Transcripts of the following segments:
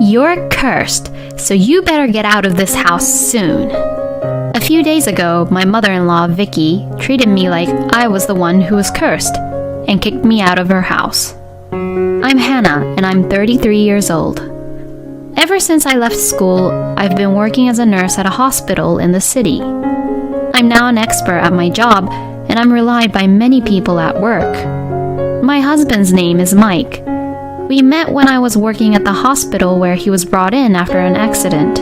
You're cursed, so you better get out of this house soon. A few days ago, my mother-in-law, Vicky, treated me like I was the one who was cursed and kicked me out of her house. I'm Hannah, and I'm 33 years old. Ever since I left school, I've been working as a nurse at a hospital in the city. I'm now an expert at my job, and I'm relied by many people at work. My husband's name is Mike. We met when I was working at the hospital where he was brought in after an accident.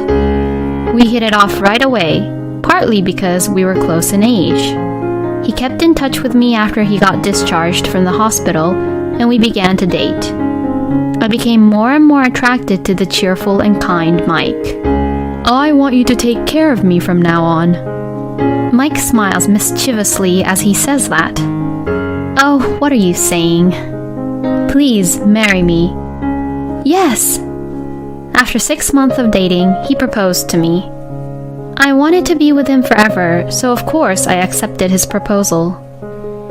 We hit it off right away, partly because we were close in age. He kept in touch with me after he got discharged from the hospital, and we began to date. I became more and more attracted to the cheerful and kind Mike. I want you to take care of me from now on. Mike smiles mischievously as he says that. Oh, what are you saying? Please marry me. Yes. After 6 months of dating, he proposed to me. I wanted to be with him forever, so of course I accepted his proposal.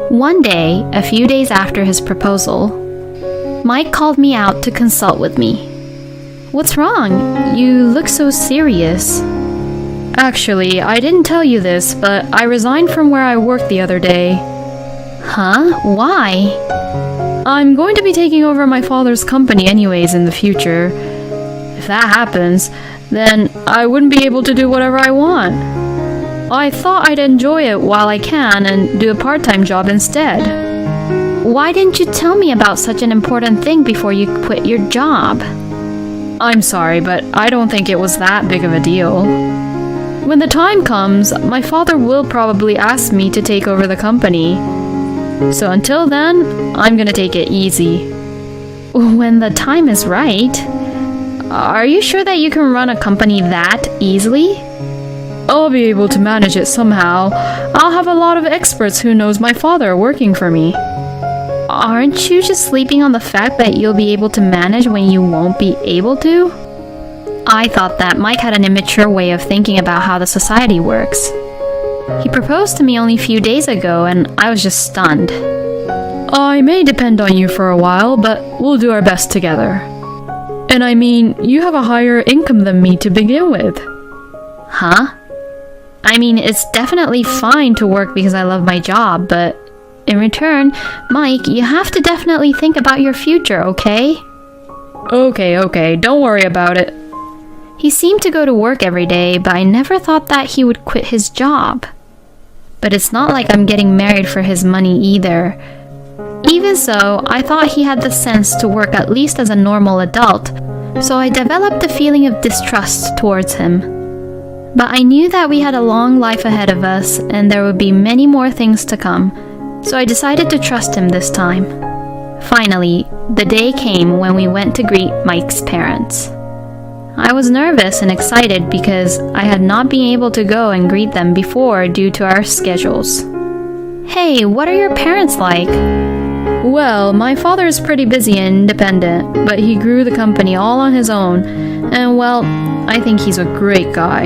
One day, a few days after his proposal, Mike called me out to consult with me. What's wrong? You look so serious. Actually, I didn't tell you this, but I resigned from where I worked the other day. Huh? Why? I'm going to be taking over my father's company anyways in the future. If that happens, then I wouldn't be able to do whatever I want. I thought I'd enjoy it while I can and do a part-time job instead. Why didn't you tell me about such an important thing before you quit your job? I'm sorry, but I don't think it was that big of a deal. When the time comes, my father will probably ask me to take over the company. So until then, I'm gonna take it easy. When the time is right? Are you sure that you can run a company that easily? I'll be able to manage it somehow. I'll have a lot of experts who knows my father working for me. Aren't you just sleeping on the fact that you'll be able to manage when you won't be able to? I thought that Mike had an immature way of thinking about how the society works. He proposed to me only a few days ago, and I was just stunned. I may depend on you for a while, but we'll do our best together. And I mean, you have a higher income than me to begin with. Huh? I mean, it's definitely fine to work because I love my job, but in return, Mike, you have to definitely think about your future, okay? Okay, don't worry about it. He seemed to go to work every day, but I never thought that he would quit his job. But it's not like I'm getting married for his money either. Even so, I thought he had the sense to work at least as a normal adult, so I developed a feeling of distrust towards him. But I knew that we had a long life ahead of us, and there would be many more things to come, so I decided to trust him this time. Finally, the day came when we went to greet Mike's parents. I was nervous and excited because I had not been able to go and greet them before due to our schedules. Hey, what are your parents like? Well, my father is pretty busy and independent, but he grew the company all on his own, and well, I think he's a great guy.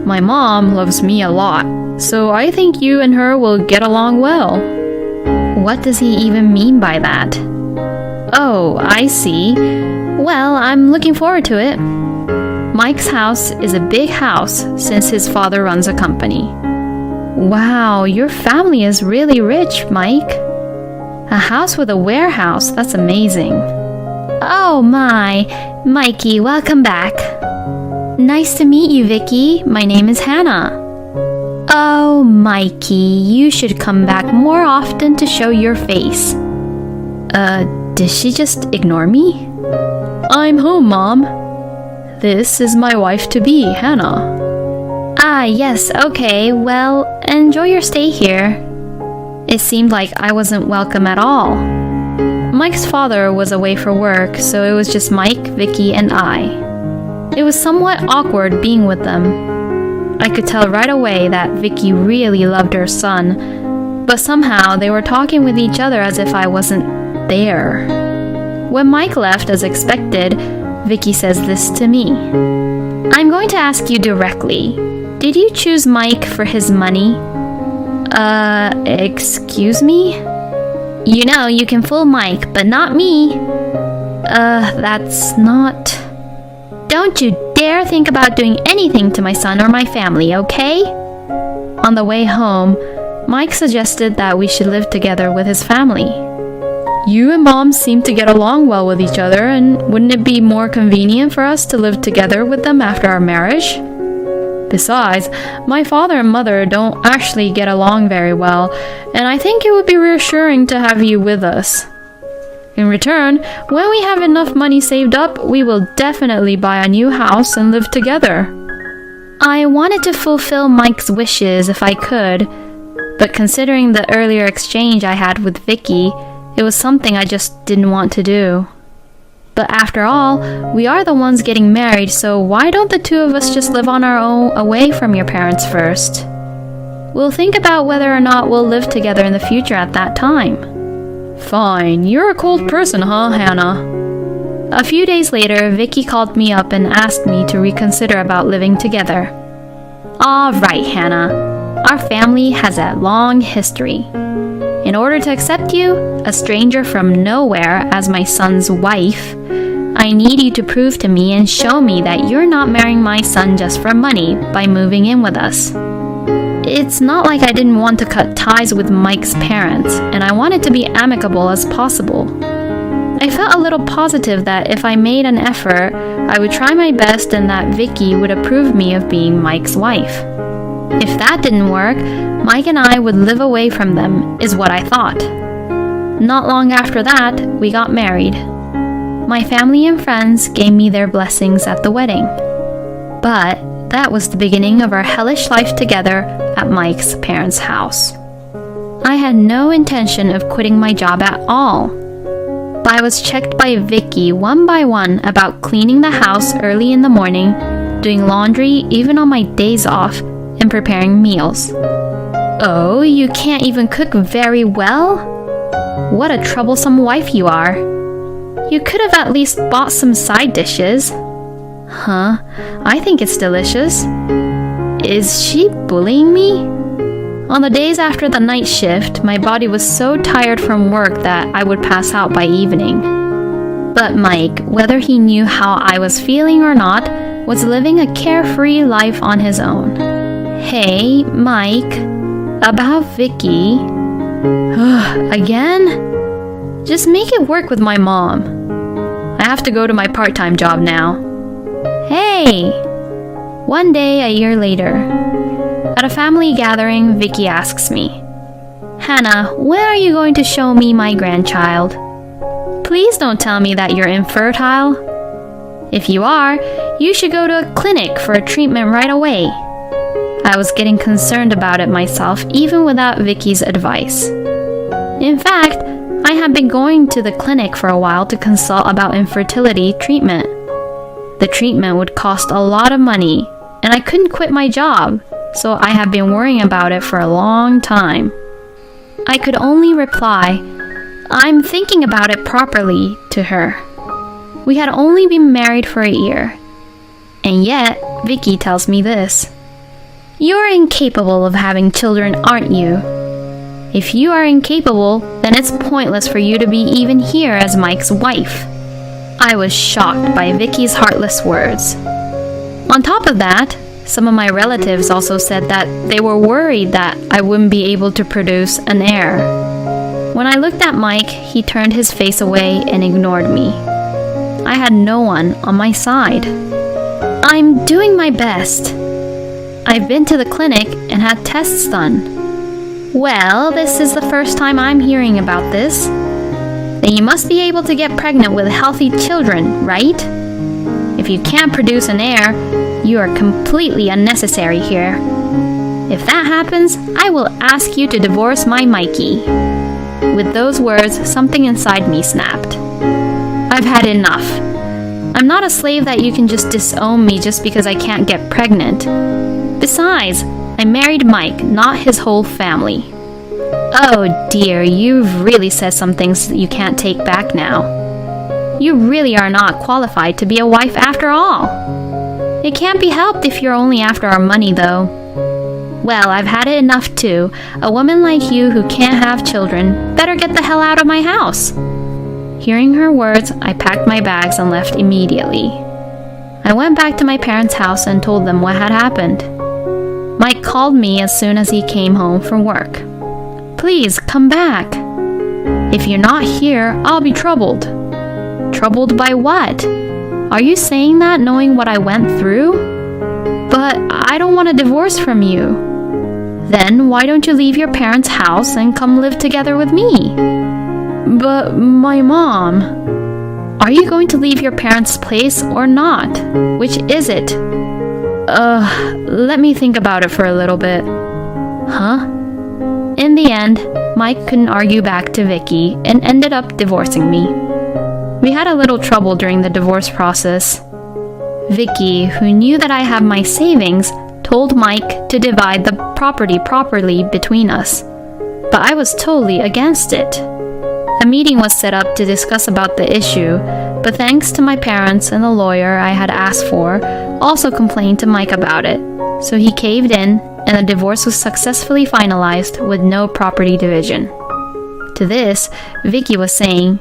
My mom loves me a lot, so I think you and her will get along well. What does he even mean by that? Oh, I see. Well, I'm looking forward to it. Mike's house is a big house since his father runs a company. Wow, your family is really rich, Mike. A house with a warehouse, that's amazing. Oh my, Mikey, welcome back. Nice to meet you, Vicky. My name is Hannah. Oh, Mikey, you should come back more often to show your face. Did she just ignore me? I'm home, Mom. This is my wife-to-be, Hannah. Ah, yes, okay, well, enjoy your stay here. It seemed like I wasn't welcome at all. Mike's father was away for work, so it was just Mike, Vicky, and I. It was somewhat awkward being with them. I could tell right away that Vicky really loved her son, but somehow they were talking with each other as if I wasn't there. When Mike left as expected, Vicky says this to me. I'm going to ask you directly. Did you choose Mike for his money? Excuse me? You know, you can fool Mike, but not me. That's not... Don't you dare think about doing anything to my son or my family, okay? On the way home, Mike suggested that we should live together with his family. You and Mom seem to get along well with each other, and wouldn't it be more convenient for us to live together with them after our marriage? Besides, my father and mother don't actually get along very well, and I think it would be reassuring to have you with us. In return, when we have enough money saved up, we will definitely buy a new house and live together. I wanted to fulfill Mike's wishes if I could, but considering the earlier exchange I had with Vicky, it was something I just didn't want to do. But after all, we are the ones getting married, so why don't the two of us just live on our own away from your parents first? We'll think about whether or not we'll live together in the future at that time. Fine, you're a cold person, huh, Hannah? A few days later, Vicky called me up and asked me to reconsider about living together. All right, Hannah. Our family has a long history. In order to accept you, a stranger from nowhere, as my son's wife, I need you to prove to me and show me that you're not marrying my son just for money by moving in with us. It's not like I didn't want to cut ties with Mike's parents, and I wanted to be amicable as possible. I felt a little positive that if I made an effort, I would try my best and that Vicky would approve me of being Mike's wife. If that didn't work, Mike and I would live away from them, is what I thought. Not long after that, we got married. My family and friends gave me their blessings at the wedding. But that was the beginning of our hellish life together at Mike's parents' house. I had no intention of quitting my job at all. But I was checked by Vicky one by one about cleaning the house early in the morning, doing laundry even on my days off, and preparing meals. Oh, you can't even cook very well? What a troublesome wife you are. You could have at least bought some side dishes. Huh, I think it's delicious. Is she bullying me? On the days after the night shift, my body was so tired from work that I would pass out by evening. But Mike, whether he knew how I was feeling or not, was living a carefree life on his own. Hey, Mike, about Vicky. Again? Just make it work with my mom. I have to go to my part-time job now. Hey! One day, a year later, at a family gathering, Vicky asks me, Hannah, when are you going to show me my grandchild? Please don't tell me that you're infertile. If you are, you should go to a clinic for a treatment right away. I was getting concerned about it myself, even without Vicky's advice. In fact, I had been going to the clinic for a while to consult about infertility treatment. The treatment would cost a lot of money, and I couldn't quit my job, so I had been worrying about it for a long time. I could only reply, I'm thinking about it properly, to her. We had only been married for a year, and yet Vicky tells me this. You're incapable of having children, aren't you? If you are incapable, then it's pointless for you to be even here as Mike's wife. I was shocked by Vicky's heartless words. On top of that, some of my relatives also said that they were worried that I wouldn't be able to produce an heir. When I looked at Mike, he turned his face away and ignored me. I had no one on my side. I'm doing my best. I've been to the clinic and had tests done. Well, this is the first time I'm hearing about this. Then you must be able to get pregnant with healthy children, right? If you can't produce an heir, you are completely unnecessary here. If that happens, I will ask you to divorce my Mikey. With those words, something inside me snapped. I've had enough. I'm not a slave that you can just disown me just because I can't get pregnant. Besides, I married Mike, not his whole family. Oh dear, you've really said some things that you can't take back now. You really are not qualified to be a wife after all. It can't be helped if you're only after our money, though. Well, I've had it enough too. A woman like you who can't have children better get the hell out of my house. Hearing her words, I packed my bags and left immediately. I went back to my parents' house and told them what had happened. Mike called me as soon as he came home from work. "Please, come back. If you're not here, I'll be troubled." "Troubled by what? Are you saying that knowing what I went through?" "But I don't want a divorce from you." "Then why don't you leave your parents' house and come live together with me?" "But my mom..." "Are you going to leave your parents' place or not? Which is it?" Let me think about it for a little bit." "Huh?" In the end, Mike couldn't argue back to Vicky and ended up divorcing me. We had a little trouble during the divorce process. Vicky, who knew that I had my savings, told Mike to divide the property properly between us, but I was totally against it. A meeting was set up to discuss about the issue, but thanks to my parents and the lawyer I had asked for, also complained to Mike about it, so he caved in and the divorce was successfully finalized with no property division. To this, Vicky was saying,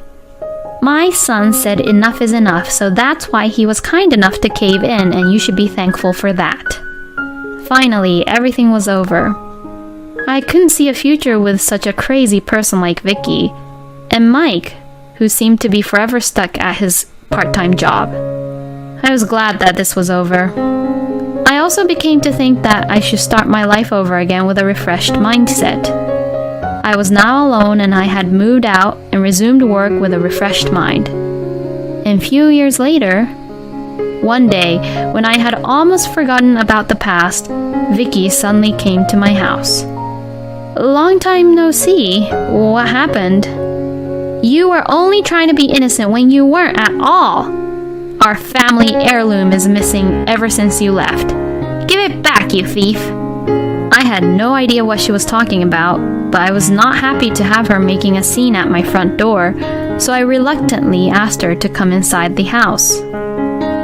"My son said enough is enough, so that's why he was kind enough to cave in, and you should be thankful for that." Finally, everything was over. I couldn't see a future with such a crazy person like Vicky, and Mike, who seemed to be forever stuck at his part-time job. I was glad that this was over. I also became to think that I should start my life over again with a refreshed mindset. I was now alone and I had moved out and resumed work with a refreshed mind. And a few years later, one day, when I had almost forgotten about the past, Vicky suddenly came to my house. "Long time no see. What happened?" "You were only trying to be innocent when you weren't at all. Our family heirloom is missing ever since you left. Give it back, you thief." I had no idea what she was talking about, but I was not happy to have her making a scene at my front door, so I reluctantly asked her to come inside the house.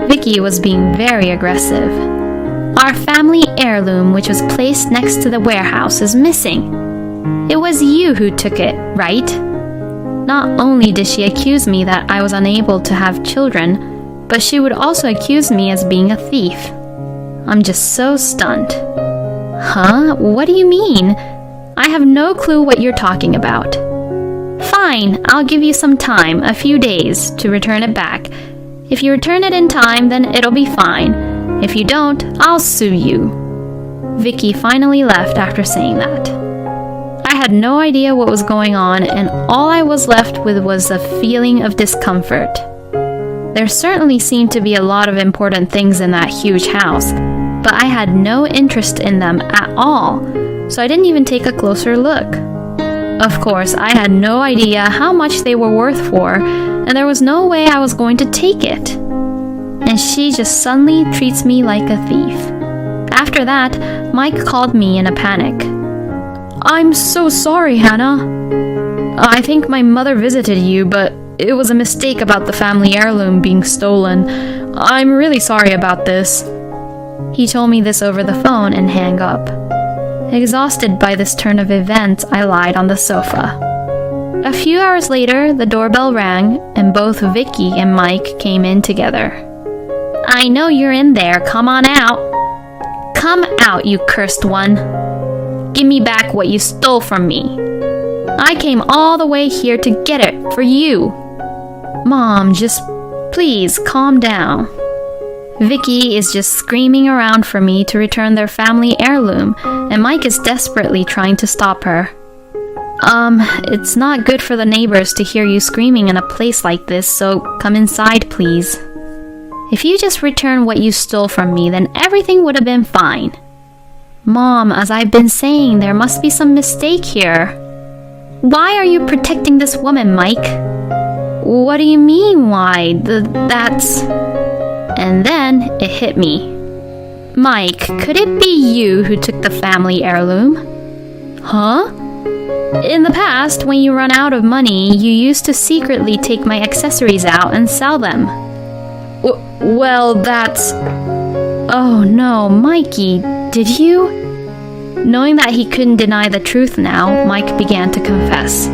Vicky was being very aggressive. "Our family heirloom, which was placed next to the warehouse, is missing. It was you who took it, right?" Not only did she accuse me that I was unable to have children, but she would also accuse me as being a thief. I'm just so stunned. "Huh? What do you mean? I have no clue what you're talking about." "Fine, I'll give you some time, a few days, to return it back. If you return it in time, then it'll be fine. If you don't, I'll sue you." Vicky finally left after saying that. I had no idea what was going on, and all I was left with was a feeling of discomfort. There certainly seemed to be a lot of important things in that huge house, but I had no interest in them at all, so I didn't even take a closer look. Of course, I had no idea how much they were worth for, and there was no way I was going to take it. And she just suddenly treats me like a thief. After that, Mike called me in a panic. "I'm so sorry, Hannah. I think my mother visited you, but it was a mistake about the family heirloom being stolen. I'm really sorry about this." He told me this over the phone and hung up. Exhausted by this turn of events, I lied on the sofa. A few hours later, the doorbell rang, and both Vicky and Mike came in together. "I know you're in there. Come on out." "Come out, you cursed one. Give me back what you stole from me. I came all the way here to get it for you." "Mom, just please calm down." Vicky is just screaming around for me to return their family heirloom, and Mike is desperately trying to stop her. It's not good for the neighbors to hear you screaming in a place like this, so come inside, please. If you just return what you stole from me, then everything would have been fine." "Mom, as I've been saying, there must be some mistake here." "Why are you protecting this woman, Mike?" "What do you mean, why? That's..." And then it hit me. "Mike, could it be you who took the family heirloom?" "Huh?" "In the past, when you run out of money, you used to secretly take my accessories out and sell them." Well, that's..." "Oh no, Mikey, did you?" Knowing that he couldn't deny the truth now, Mike began to confess.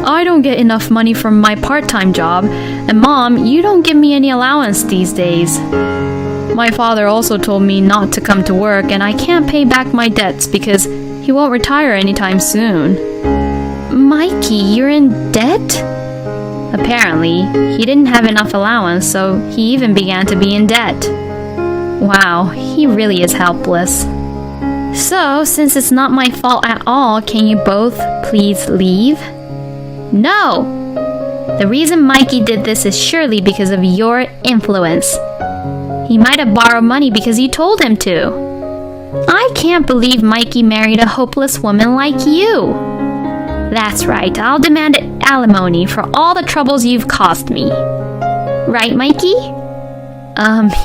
I don't get enough money from my part-time job, and Mom, you don't give me any allowance these days. My father also told me not to come to work, and I can't pay back my debts because he won't retire anytime soon. Mikey, you're in debt? Apparently, he didn't have enough allowance, so he even began to be in debt. Wow, he really is helpless. So, since it's not my fault at all, can you both please leave? No! The reason Mikey did this is surely because of your influence. He might have borrowed money because you told him to. I can't believe Mikey married a hopeless woman like you. That's right, I'll demand alimony for all the troubles you've caused me. Right, Mikey?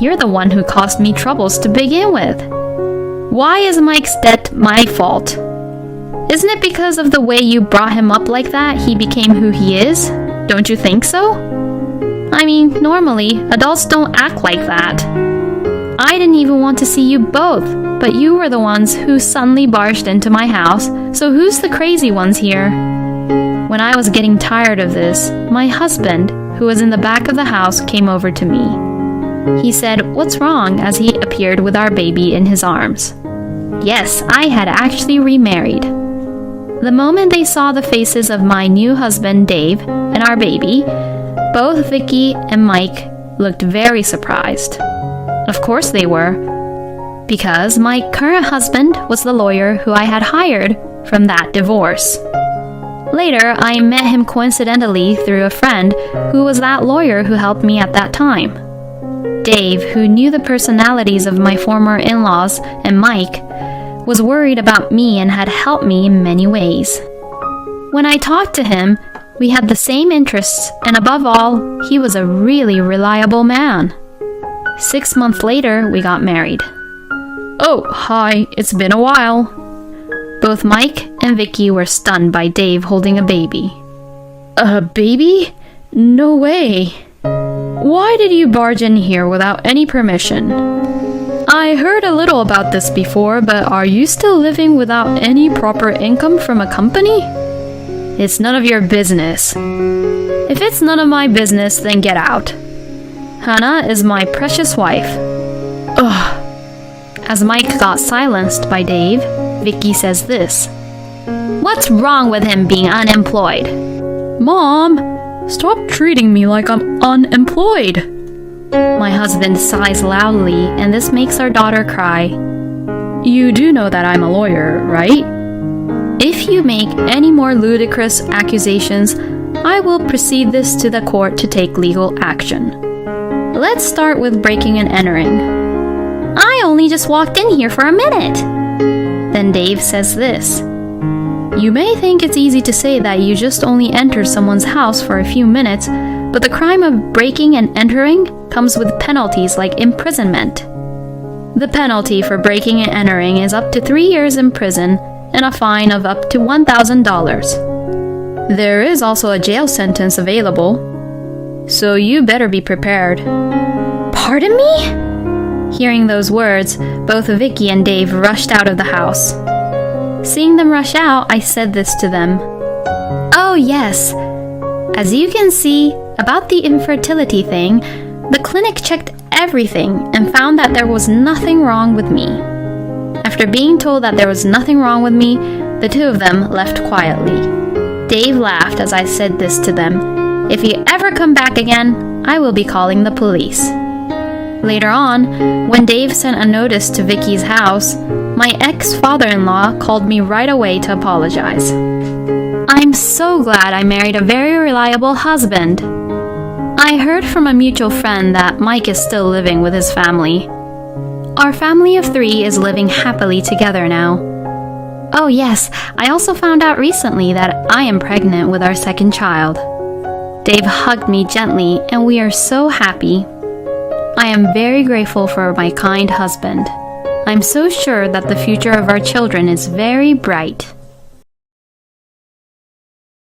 You're the one who caused me troubles to begin with. Why is Mike's debt my fault? Isn't it because of the way you brought him up like that he became who he is? Don't you think so? I mean, normally, adults don't act like that. I didn't even want to see you both, but you were the ones who suddenly barged into my house, so who's the crazy ones here? When I was getting tired of this, my husband, who was in the back of the house, came over to me. He said, "What's wrong?" as he appeared with our baby in his arms. Yes, I had actually remarried. The moment they saw the faces of my new husband, Dave, and our baby, both Vicky and Mike looked very surprised. Of course they were, because my current husband was the lawyer who I had hired from that divorce. Later, I met him coincidentally through a friend who was that lawyer who helped me at that time. Dave, who knew the personalities of my former in-laws, and Mike, was worried about me and had helped me in many ways. When I talked to him, we had the same interests, and above all, he was a really reliable man. 6 months later, we got married. Oh, hi, it's been a while. Both Mike and Vicky were stunned by Dave holding a baby. A baby? No way. Why did you barge in here without any permission? I heard a little about this before, but are you still living without any proper income from a company? It's none of your business. If it's none of my business, then get out. Hannah is my precious wife. Ugh. As Mike got silenced by Dave, Vicky says this. What's wrong with him being unemployed? Mom, stop treating me like I'm unemployed. My husband sighs loudly, and this makes our daughter cry. You do know that I'm a lawyer, right? If you make any more ludicrous accusations, I will proceed this to the court to take legal action. Let's start with breaking and entering. I only just walked in here for a minute. Then Dave says this. You may think it's easy to say that you just only entered someone's house for a few minutes, but the crime of breaking and entering comes with penalties like imprisonment. The penalty for breaking and entering is up to 3 years in prison and a fine of up to $1,000. There is also a jail sentence available, so you better be prepared. Pardon me? Hearing those words, both Vicky and Dave rushed out of the house. Seeing them rush out, I said this to them. Oh yes, as you can see, about the infertility thing, the clinic checked everything and found that there was nothing wrong with me. After being told that there was nothing wrong with me, the two of them left quietly. Dave laughed as I said this to them. If you ever come back again, I will be calling the police. Later on, when Dave sent a notice to Vicky's house, my ex-father-in-law called me right away to apologize. I'm so glad I married a very reliable husband. I heard from a mutual friend that Mike is still living with his family. Our family of 3 is living happily together now. Oh yes, I also found out recently that I am pregnant with our second child. Dave hugged me gently, and we are so happy. I am very grateful for my kind husband. I'm so sure that the future of our children is very bright.